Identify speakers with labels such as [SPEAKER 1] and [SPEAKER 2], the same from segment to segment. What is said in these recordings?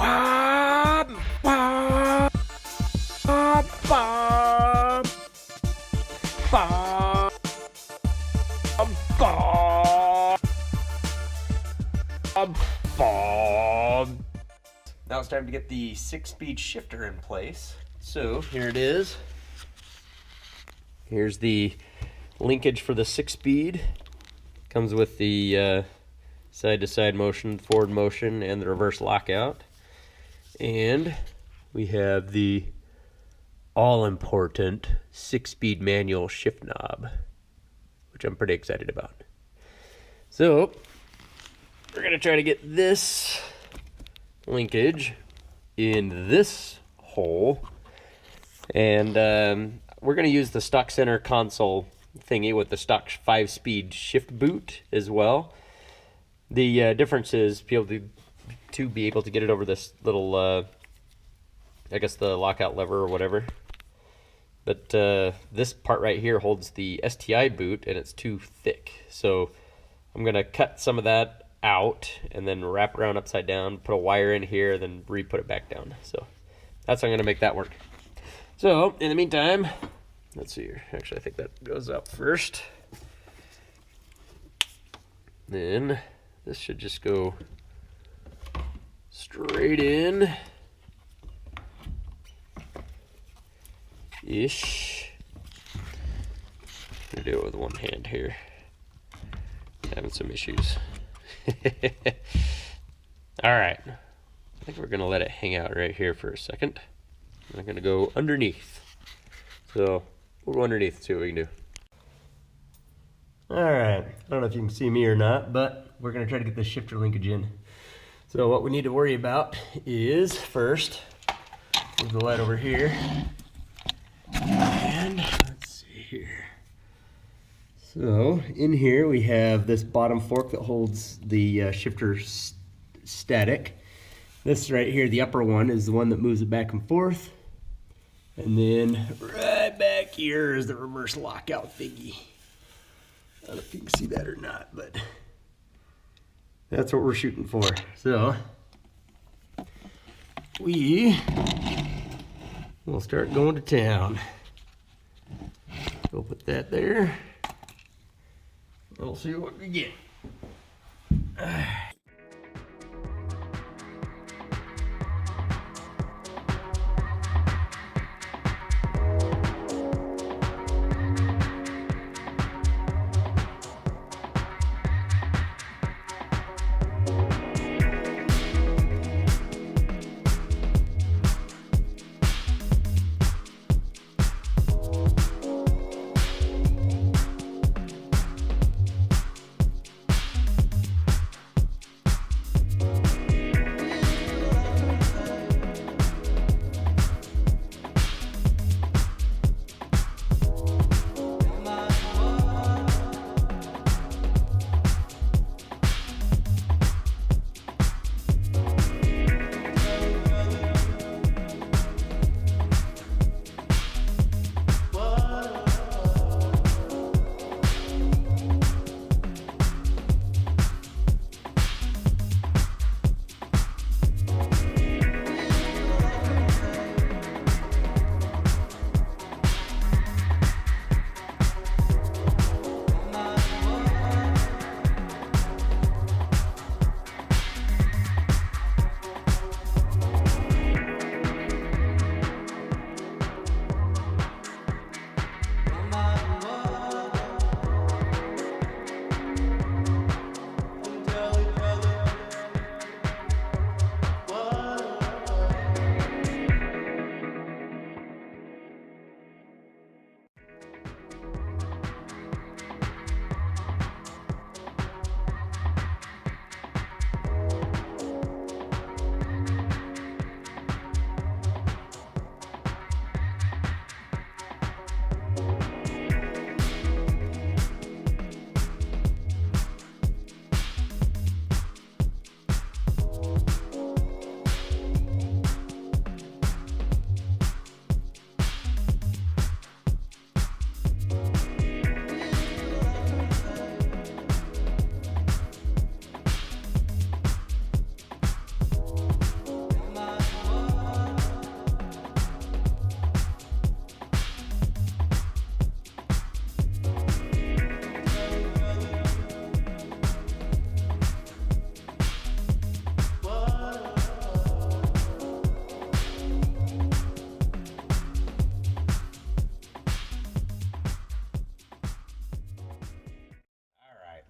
[SPEAKER 1] Bob, Bob, Bob, Bob, Bob, Bob, Bob. Now it's time to get the 6-speed shifter in place. So here it is. Here's the linkage for the 6-speed. Comes with the side-to-side motion, forward motion, and the reverse lockout. And we have the all-important 6-speed manual shift knob, which I'm pretty excited about. So we're gonna try to get this linkage in this hole, and we're gonna use the stock center console thingy with the stock 5-speed shift boot as well. The difference is be able to get it over this little, I guess the lockout lever or whatever. But this part right here holds the STI boot, and it's too thick. So I'm gonna cut some of that out and then wrap it around upside down, put a wire in here, then re-put it back down. So that's how I'm gonna make that work. So in the meantime, let's see here. Actually, I think that goes out first. Then this should just go straight in. Ish. I'm gonna do it with one hand here. Having some issues. Alright. I think we're gonna let it hang out right here for a second. I'm gonna go underneath. So we'll go underneath, see what we can do. Alright, I don't know if you can see me or not, but we're going to try to get the shifter linkage in. So what we need to worry about is, first, move the light over here. And let's see here. So in here we have this bottom fork that holds the shifter static. This right here, the upper one, is the one that moves it back and forth. And then right back here is the reverse lockout thingy. I don't know if you can see that or not, but that's what we're shooting for. So we will start going to town. We'll put that there. We'll see what we get.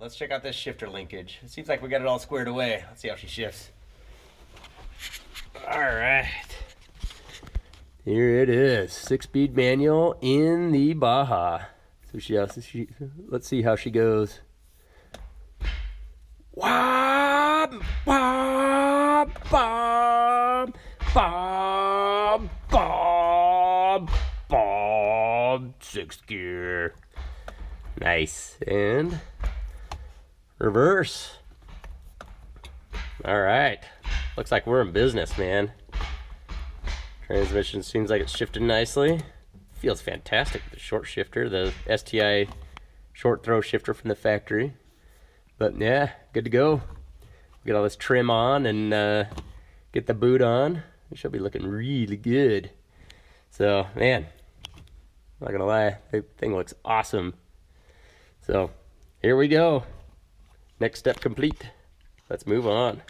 [SPEAKER 1] let's check out this shifter linkage. It seems like we got it all squared away. Let's see how she shifts. All right. Here it is. 6-speed manual in the Baja. So let's see how she goes. Wob, bob, bob, bob, bob, bob. 6th gear. Nice. And reverse. All right. Looks like we're in business, man. Transmission seems like it's shifted nicely. Feels fantastic with the short shifter, the STI short throw shifter from the factory. But yeah, good to go. Get all this trim on and get the boot on. It should be looking really good. So, man, not gonna lie, the thing looks awesome. So, here we go. Next step complete. Let's move on.